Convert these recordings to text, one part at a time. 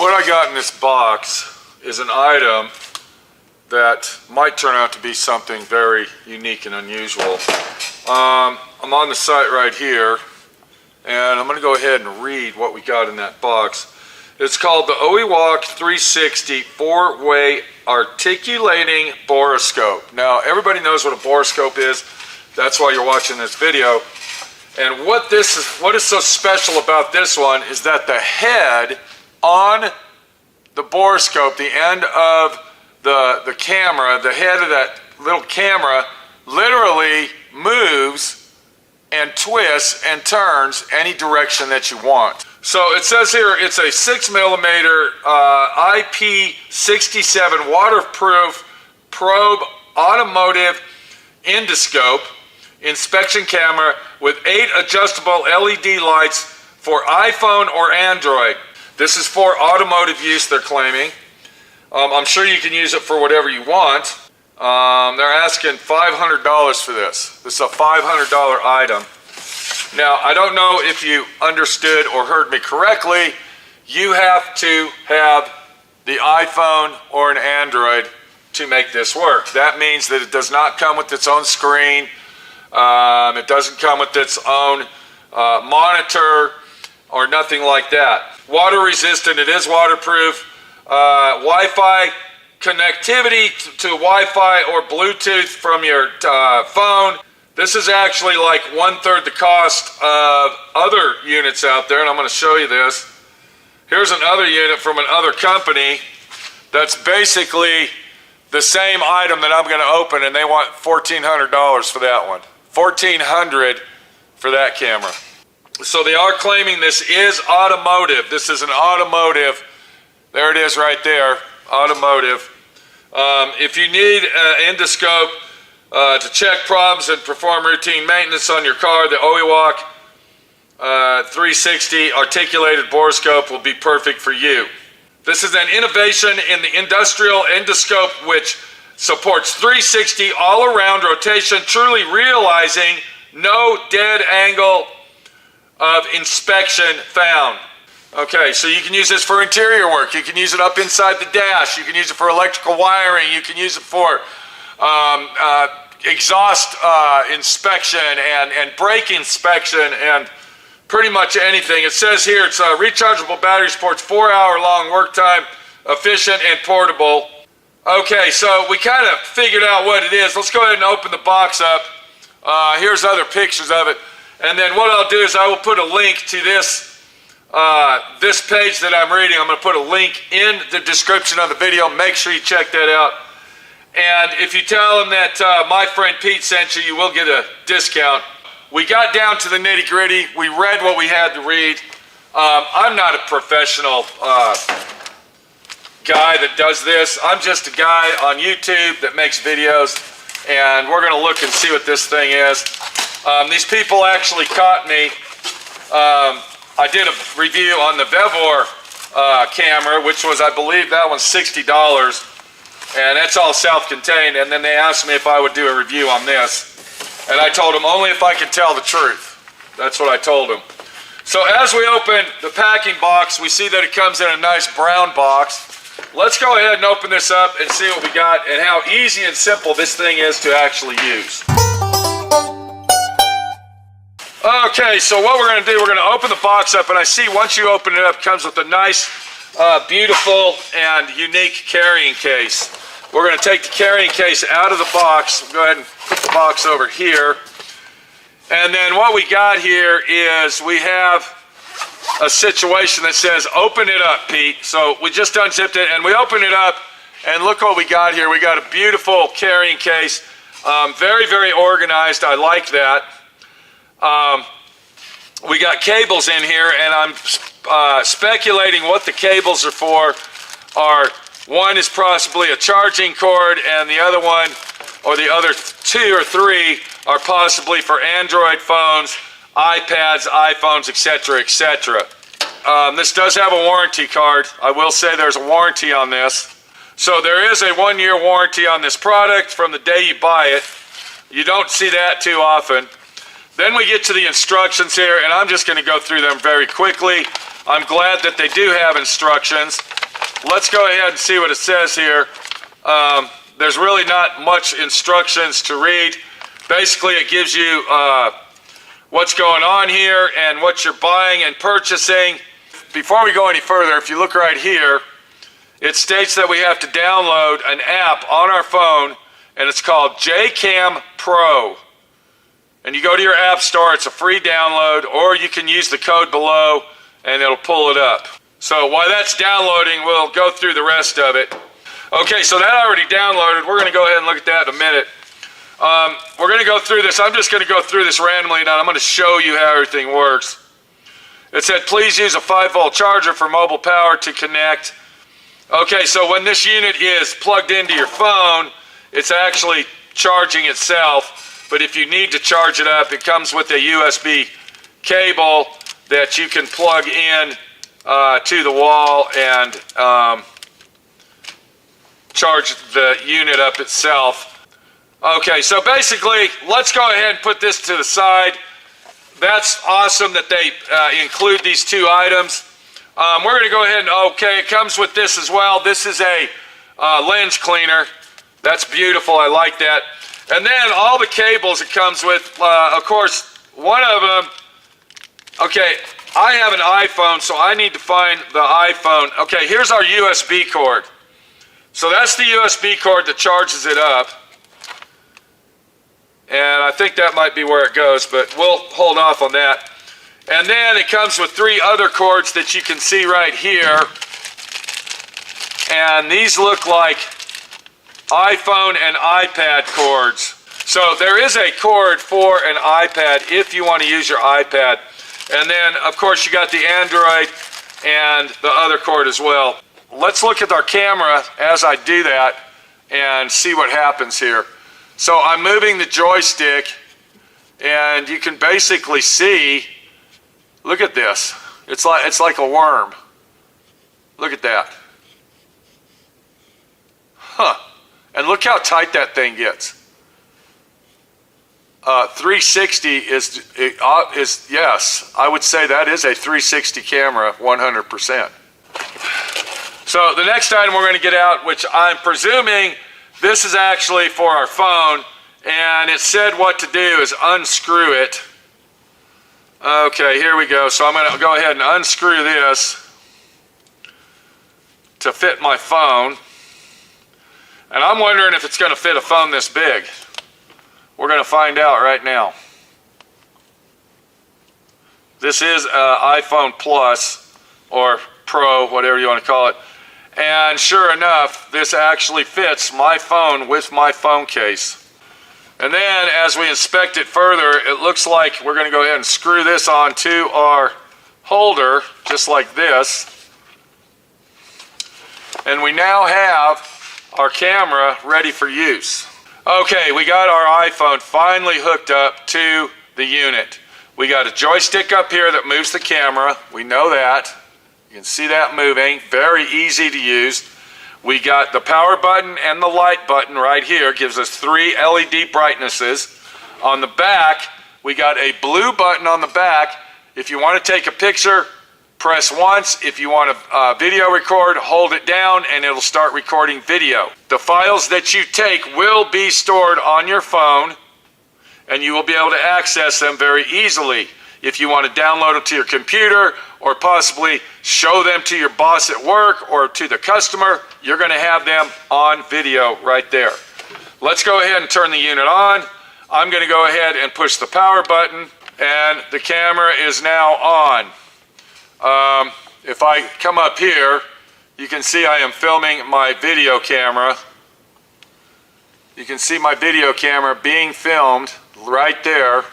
What I got in this box is an item that might turn out to be something very unique and unusual. I'm on the site right here, and I'm going to go ahead and read what we got in that box. It's called the Oiiwak 360 4-way articulating borescope. Now, everybody knows what a borescope is. That's why you're watching this video. And what is so special about this one is that the head on the borescope, the end of the camera, the head of that little camera literally moves and twists and turns any direction that you want. So it says here it's a 6mm IP67 Waterproof Probe Automotive Endoscope inspection camera with 8 adjustable LED lights for iPhone or Android. This is for automotive use, they're claiming. I'm sure you can use it for whatever you want. They're asking $500 for this. This is a $500 item. Now, I don't know if you understood or heard me correctly. You have to have the iPhone or an Android to make this work. That means that it does not come with its own screen. It doesn't come with its own monitor or nothing like that. Water resistant, it is waterproof. Wi-Fi connectivity to Wi-Fi or Bluetooth from your phone. This is actually like 1/3 the cost of other units out there, and I'm going to show you this. Here's another unit from another company that's basically the same item that I'm going to open, and they want $1,400 for that one. $1,400 for that camera. So they are claiming this is automotive. This is an automotive. There it is right there, automotive. If you need an endoscope to check problems and perform routine maintenance on your car, the Oiiwak 360 articulated borescope will be perfect for you. This is an innovation in the industrial endoscope which supports 360 all-around rotation, truly realizing no dead angle of inspection found. Okay, so you can use this for interior work. You can use it up inside the dash. You can use it for electrical wiring. You can use it for exhaust inspection and brake inspection and pretty much anything. It says here it's a rechargeable battery, supports 4-hour-long work time, efficient and portable. Okay, so we kind of figured out what it is. Let's go ahead and open the box up. Here's other pictures of it. And then what I'll do is I will put a link to this this page that I'm reading. I'm going to put a link in the description of the video. Make sure you check that out. And if you tell them that my friend Pete sent you, you will get a discount. We got down to the nitty-gritty. We read what we had to read. I'm not a professional guy that does this. I'm just a guy on YouTube that makes videos, and we're going to look and see what this thing is. These people actually caught me. I did a review on the Vevor camera, which was, I believe that one's $60, and that's all self-contained. And then they asked me if I would do a review on this, and I told them only if I could tell the truth. That's what I told them. So as we open the packing box, we see that it comes in a nice brown box. Let's go ahead and open this up and see what we got and how easy and simple this thing is to actually use. Okay, so what we're going to do, we're going to open the box up, and I see once you open it up, it comes with a nice, beautiful, and unique carrying case. We're going to take the carrying case out of the box. We'll go ahead and put the box over here. And then what we got here is we have a situation that says, open it up, Pete. So we just unzipped it, and we open it up, and look what we got here. We got a beautiful carrying case. Very, very organized. I like that. We got cables in here, and I'm speculating what the cables are for. One is possibly a charging cord, and the other one, or the other 2 or 3, are possibly for Android phones, iPads, iPhones, etc., etc. This does have a warranty card. I will say there's a warranty on this. So there is a 1-year warranty on this product from the day you buy it. You don't see that too often. Then we get to the instructions here, and I'm just going to go through them very quickly. I'm glad that they do have instructions. Let's go ahead and see what it says here. There's really not much instructions to read. Basically, it gives you what's going on here and what you're buying and purchasing. Before we go any further, if you look right here, it states that we have to download an app on our phone, and it's called JCam Pro. And you go to your app store, it's a free download, or you can use the code below and it'll pull it up. So while that's downloading, we'll go through the rest of it. Okay, so that already downloaded. We're gonna go ahead and look at that in a minute. We're gonna go through this. I'm just gonna go through this randomly now. I'm gonna show you how everything works. It said, please use a 5-volt charger for mobile power to connect. Okay, so when this unit is plugged into your phone, it's actually charging itself. But if you need to charge it up, it comes with a USB cable that you can plug in to the wall and charge the unit up itself. Okay, so basically, let's go ahead and put this to the side. That's awesome that they include these two items. We're going to go ahead and, okay, it comes with this as well. This is a lens cleaner. That's beautiful, I like that. And then all the cables it comes with, of course, one of them, okay, I have an iPhone, so I need to find the iPhone. Okay, here's our USB cord. So that's the USB cord that charges it up. And I think that might be where it goes, but we'll hold off on that. And then it comes with 3 other cords that you can see right here. And these look like iPhone and iPad cords. So there is a cord for an iPad if you want to use your iPad. And then, of course, you got the Android and the other cord as well. Let's look at our camera as I do that and see what happens here. So I'm moving the joystick, and you can basically see, look at this. It's like a worm. Look at that. Huh. And look how tight that thing gets. 360 is yes, I would say that is a 360 camera, 100%. So the next item we're going to get out, which I'm presuming this is actually for our phone, and it said what to do is unscrew it. Okay, here we go. So I'm going to go ahead and unscrew this to fit my phone. And I'm wondering if it's going to fit a phone this big. We're going to find out right now. This is iPhone Plus or Pro, whatever you want to call it. And sure enough, this actually fits my phone with my phone case. And then as we inspect it further, it looks like we're going to go ahead and screw this onto our holder, just like this. And we now have our camera ready for use. Okay, we got our iPhone finally hooked up to the unit. We got a joystick up here that moves the camera. We know that. You can see that moving. Very easy to use. We got the power button and the light button right here. Gives us 3 LED brightnesses. On the back, we got a blue button on the back. If you want to take a picture, press once. If you want to video record, hold it down and it'll start recording video. The files that you take will be stored on your phone and you will be able to access them very easily. If you want to download them to your computer or possibly show them to your boss at work or to the customer, you're going to have them on video right there. Let's go ahead and turn the unit on. I'm going to go ahead and push the power button and the camera is now on. If I come up here, you can see I am filming my video camera. You can see my video camera being filmed right there.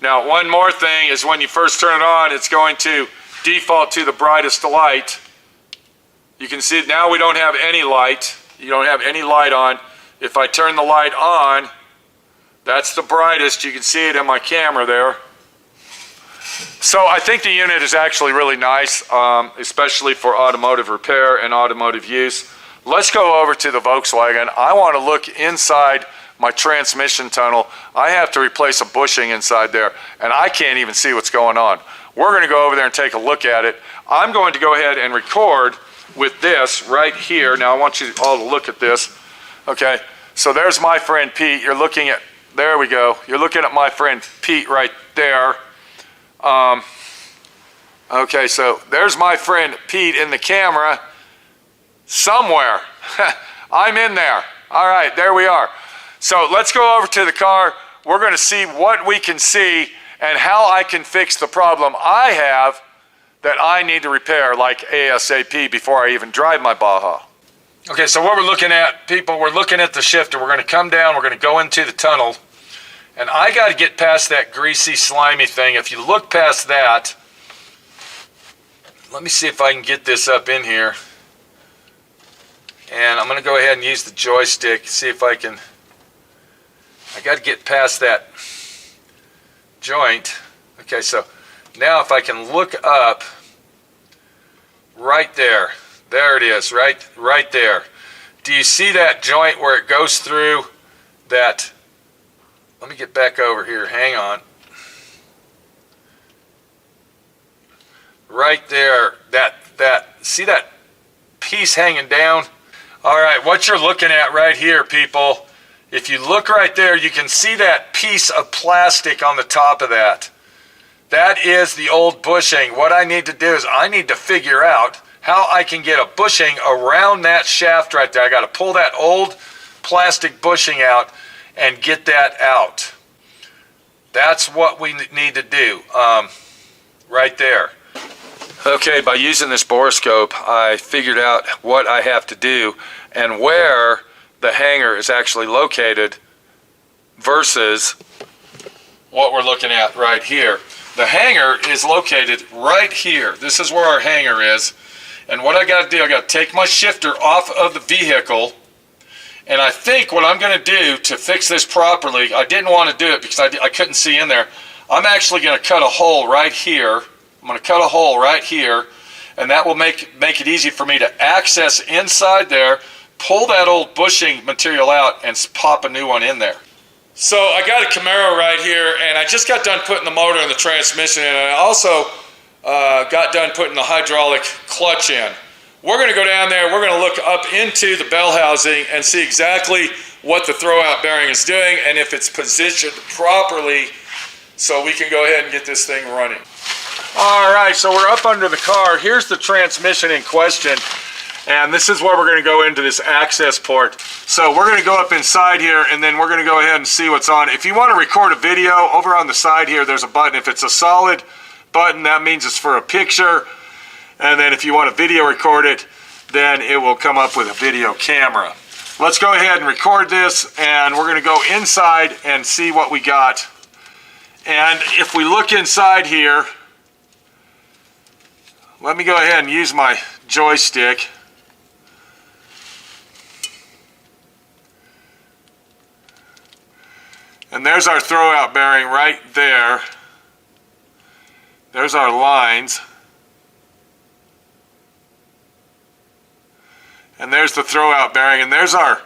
Now, one more thing is when you first turn it on, it's going to default to the brightest light. You can see now we don't have any light. You don't have any light on. If I turn the light on, that's the brightest. You can see it in my camera there. So I think the unit is actually really nice, especially for automotive repair and automotive use. Let's go over to the Volkswagen. I want to look inside my transmission tunnel. I have to replace a bushing inside there, and I can't even see what's going on. We're going to go over there and take a look at it. I'm going to go ahead and record with this right here. Now I want you all to look at this. Okay, so there's my friend Pete. You're looking at, there we go. You're looking at my friend Pete right there. Okay, so there's my friend Pete in the camera somewhere. I'm in there. All right, there we are. So let's go over to the car. We're going to see what we can see and how I can fix the problem I have that I need to repair like ASAP before I even drive my Baja. Okay, so what we're looking at, people, we're looking at the shifter. We're going to come down, we're going to go into the tunnel, and I got to get past that greasy, slimy thing. If you look past that, let me see if I can get this up in here. And I'm going to go ahead and use the joystick, see if I can, I got to get past that joint. Okay, so now if I can look up right there, there it is, right there. Do you see that joint where it goes through that? Let me get back over here, hang on. Right there, see that piece hanging down? All right, what you're looking at right here, people, if you look right there, you can see that piece of plastic on the top of that. That is the old bushing. What I need to do is I need to figure out how I can get a bushing around that shaft right there. I got to pull that old plastic bushing out and get that out. That's what we need to do right there. Okay, by using this borescope, I figured out what I have to do and where the hanger is actually located versus what we're looking at right here. The hanger is located right here. This is where our hanger is. And what I got to do, I got to take my shifter off of the vehicle. And I think what I'm going to do to fix this properly, I didn't want to do it because I couldn't see in there. I'm actually going to cut a hole right here. I'm going to cut a hole right here, and that will make it easy for me to access inside there, pull that old bushing material out, and pop a new one in there. So I got a Camaro right here, and I just got done putting the motor and the transmission in, and I also got done putting the hydraulic clutch in. We're going to go down there, we're going to look up into the bell housing and see exactly what the throwout bearing is doing and if it's positioned properly so we can go ahead and get this thing running. All right, so we're up under the car. Here's the transmission in question, and this is where we're going to go into this access port. So we're going to go up inside here, and then we're going to go ahead and see what's on. If you want to record a video, over on the side here, there's a button. If it's a solid button, that means it's for a picture, and then if you want to video record it, then it will come up with a video camera. Let's go ahead and record this, and we're going to go inside and see what we got. And if we look inside here, let me go ahead and use my joystick. And there's our throwout bearing right there. There's our lines. And there's the throwout bearing. And there's our,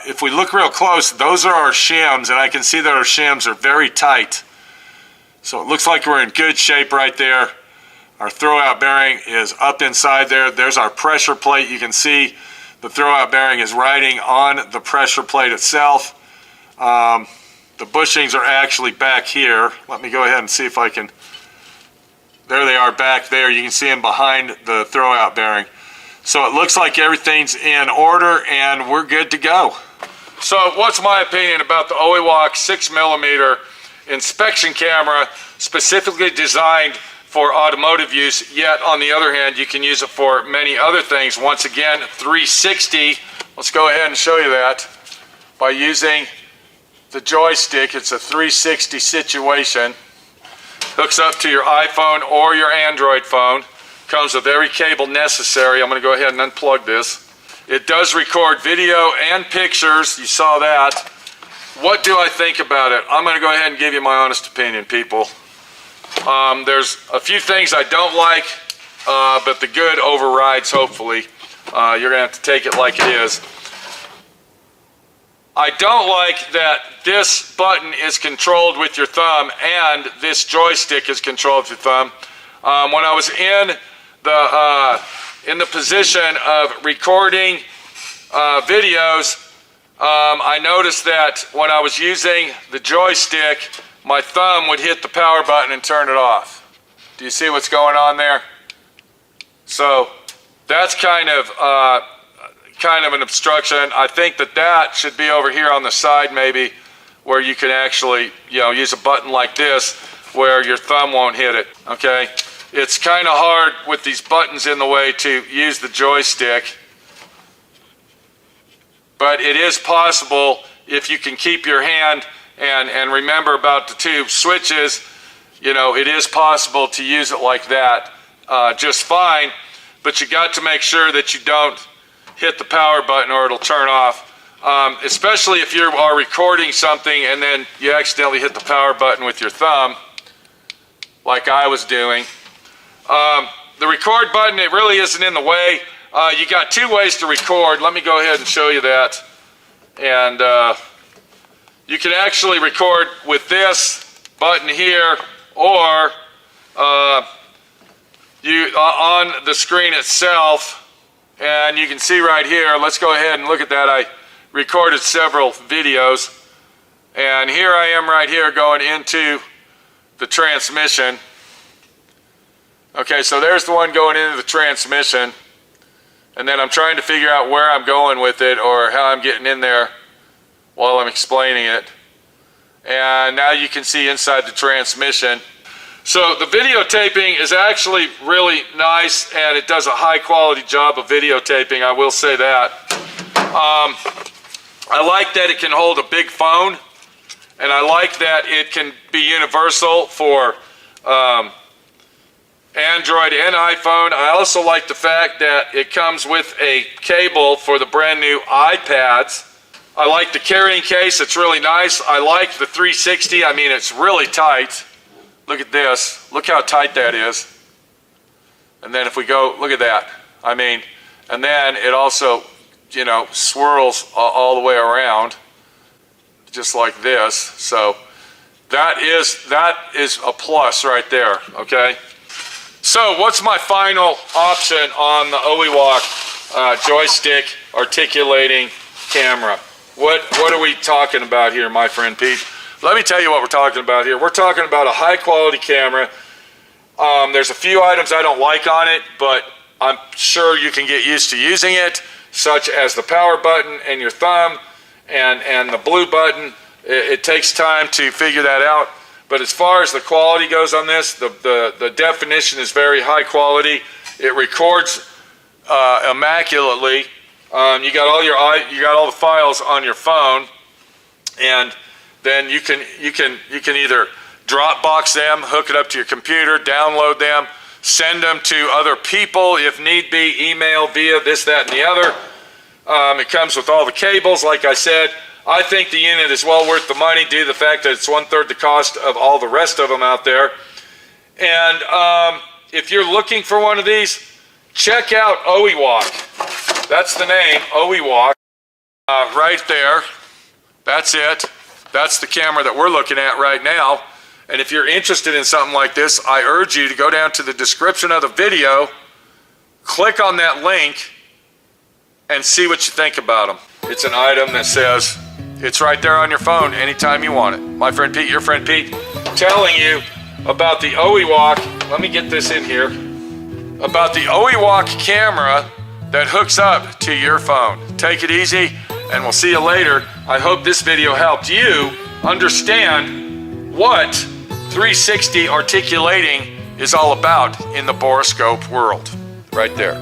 if we look real close, those are our shims. And I can see that our shims are very tight. So it looks like we're in good shape right there. Our throwout bearing is up inside there. There's our pressure plate. You can see the throwout bearing is riding on the pressure plate itself. The bushings are actually back here. Let me go ahead and see if I can. There they are back there. You can see them behind the throwout bearing. So it looks like everything's in order and we're good to go. So what's my opinion about the Oiiwak 6mm inspection camera specifically designed for automotive use, yet on the other hand you can use it for many other things. Once again, 360. Let's go ahead and show you that by using the joystick. It's a 360 situation. Hooks up to your iPhone or your Android phone. Comes with every cable necessary. I'm going to go ahead and unplug this. It does record video and pictures. You saw that. What do I think about it? I'm going to go ahead and give you my honest opinion, people. There's a few things I don't like, but the good overrides, hopefully. You're going to have to take it like it is. I don't like that this button is controlled with your thumb and this joystick is controlled with your thumb. When I was in the position of recording videos, I noticed that when I was using the joystick, my thumb would hit the power button and turn it off. Do you see what's going on there? So that's kind of an obstruction. I think that should be over here on the side maybe, where you can actually, use a button like this where your thumb won't hit it, okay? It's kind of hard with these buttons in the way to use the joystick, but it is possible if you can keep your hand and remember about the two switches. It is possible to use it like that just fine, but you got to make sure that you don't hit the power button or it'll turn off, especially if you are recording something and then you accidentally hit the power button with your thumb, like I was doing. The record button, it really isn't in the way. You got two ways to record. Let me go ahead and show you that. And you can actually record with this button here, or on the screen itself. And you can see right here, let's go ahead and look at that. I recorded several videos, and here I am right here going into the transmission. Okay, so there's the one going into the transmission, and then I'm trying to figure out where I'm going with it or how I'm getting in there while I'm explaining it. And now you can see inside the transmission. So the videotaping is actually really nice, and it does a high quality job of videotaping, I will say that. I like that it can hold a big phone, and I like that it can be universal for Android and iPhone. I also like the fact that it comes with a cable for the brand new iPads. I like the carrying case, it's really nice. I like the 360, I mean, it's really tight. Look at this, look how tight that is. And then if we go, look at that. I mean, and then it also, swirls all the way around, just like this. So that is a plus right there, okay? So what's my final option on the Oiiwak joystick articulating camera? What are we talking about here, my friend Pete? Let me tell you what we're talking about here. We're talking about a high quality camera. There's a few items I don't like on it, but I'm sure you can get used to using it, such as the power button and your thumb and the blue button. It takes time to figure that out. But as far as the quality goes on this, the definition is very high quality. It records immaculately. You got all the files on your phone, and then you can either Dropbox them, hook it up to your computer, download them, send them to other people if need be, email via this, that, and the other. It comes with all the cables, like I said. I think the unit is well worth the money due to the fact that it's 1/3 the cost of all the rest of them out there. And if you're looking for one of these, check out Oiiwak. That's the name, Oiiwak, right there. That's it. That's the camera that we're looking at right now. And if you're interested in something like this, I urge you to go down to the description of the video, click on that link, and see what you think about them. It's an item that says, it's right there on your phone anytime you want it. My friend Pete, your friend Pete, telling you about the Oiiwak, let me get this in here, about the Oiiwak camera that hooks up to your phone. Take it easy, and we'll see you later. I hope this video helped you understand what 360 articulating is all about in the Borescope world. Right there.